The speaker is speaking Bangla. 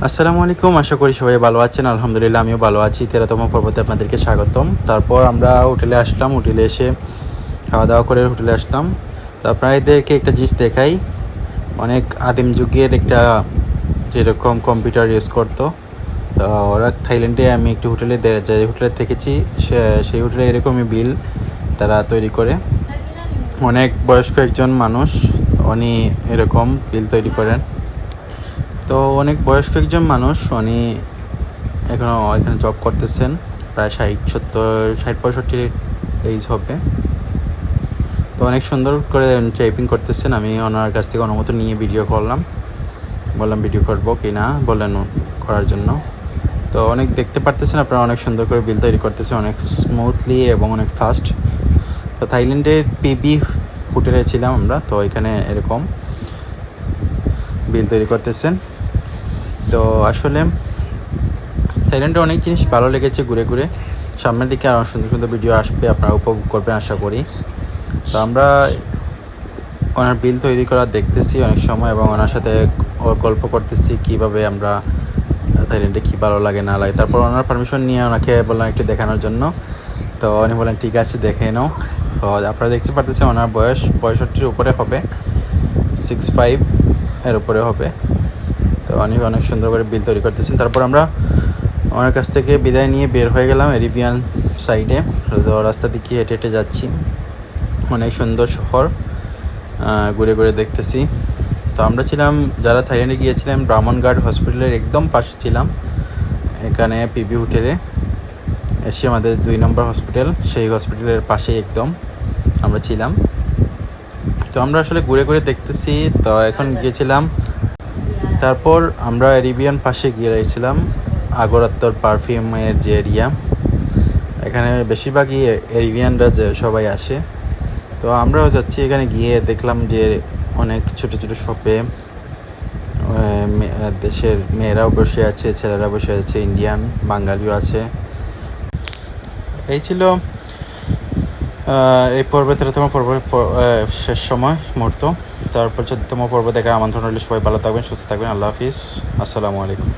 আসসালামু আলাইকুম, আশা করি সবাই ভালো আছেন। আলহামদুলিল্লাহ আমিও ভালো আছি। 13তম পর্বতে আপনাদেরকে স্বাগতম। তারপর আমরা হোটেলে আসলাম, হোটেলে এসে খাওয়া দাওয়া করে হোটেলে আসলাম। তো আপনাদেরকে একটা জিনিস দেখাই, অনেক আদিম যুগের একটা যেরকম কম্পিউটার ইউজ করতো। তো ওরা থাইল্যান্ডে আমি একটি হোটেলে যে হোটেলে থেকেছি সেই হোটেলে এরকমই বিল তারা তৈরি করে। অনেক বয়স্ক একজন মানুষ, উনি এরকম বিল তৈরি করেন। তো অনেক বয়স্ক একজন মানুষ, উনি এখানে জব করতেছেন, প্রায় 60-65 এইজ হবে। তো অনেক সুন্দর করে টাইপিং করতেছেন। আমি ওনার কাছ থেকে অনুমতি নিয়ে ভিডিও করলাম, বললাম ভিডিও করবো কি না, বললেন করার জন্য। তো অনেক দেখতে পারতেছেন আপনারা, অনেক সুন্দর করে বিল তৈরি করতেছেন, অনেক স্মুথলি এবং অনেক ফাস্ট। তো থাইল্যান্ডের পিবি হোটেলে ছিলাম আমরা, তো এখানে এরকম বিল তৈরি করতেছেন। তো আসলে থাইল্যান্ডে অনেক জিনিস ভালো লেগেছে ঘুরে ঘুরে। সামনের দিকে আরও সুন্দর সুন্দর ভিডিও আসবে, আপনারা উপভোগ করবেন আশা করি। তো আমরা ওনার বিল তৈরি করা দেখতেছি অনেক সময়, এবং ওনার সাথে গল্প করতেছি কীভাবে আমরা থাইল্যান্ডে কী ভালো লাগে না লাগে। তারপর ওনার পারমিশন নিয়ে ওনাকে বললাম একটু দেখানোর জন্য। তো উনি বললেন ঠিক আছে দেখে নাও। তো আপনারা দেখতে পারতেছেন ওনার বয়স 65-এর উপরে হবে, 65 এর উপরে হবে। তো উনি অনেক সুন্দর করে বিল তৈরি করতেছেন। তারপর আমরা ওনার কাছ থেকে বিদায় নিয়ে বের হয়ে গেলাম এরিবিয়ান সাইডে। রাস্তা দিকে হেঁটে হেঁটে যাচ্ছি, অনেক সুন্দর শহর ঘুরে ঘুরে দেখতেছি। তো আমরা ছিলাম, যারা থাইল্যান্ডে গিয়েছিলাম, ব্রাহ্মণঘাট হসপিটালের একদম পাশে ছিলাম। এখানে পিবি হোটেলে এসে আমাদের 2 নম্বর হসপিটাল, সেই হসপিটালের পাশেই একদম আমরা ছিলাম। তো আমরা আসলে ঘুরে ঘুরে দেখতেছি। তো এখন গিয়েছিলাম, তারপর আমরা এরিবিয়ান পাশে গিয়ে রয়েছিলাম আগরাত্তর পারফিউমের যে এরিয়া, এখানে বেশিরভাগই এরিবিয়ানরা যে সবাই আসে। তো আমরাও যাচ্ছি, এখানে গিয়ে দেখলাম যে অনেক ছোট ছোট শপে দেশের মেয়েরাও বসে আছে, ছেলেরা বসে আছে, ইন্ডিয়ান বাঙালিও আছে। এই ছিল এই পর্বে 13তম পর্বের শেষ সময় মুহূর্ত। তারপর 14তম পর্ব দেখার আমন্ত্রণ রইল। সবাই ভালো থাকবেন, সুস্থ থাকবেন। আল্লাহ হাফিজ, আসসালামু আলাইকুম।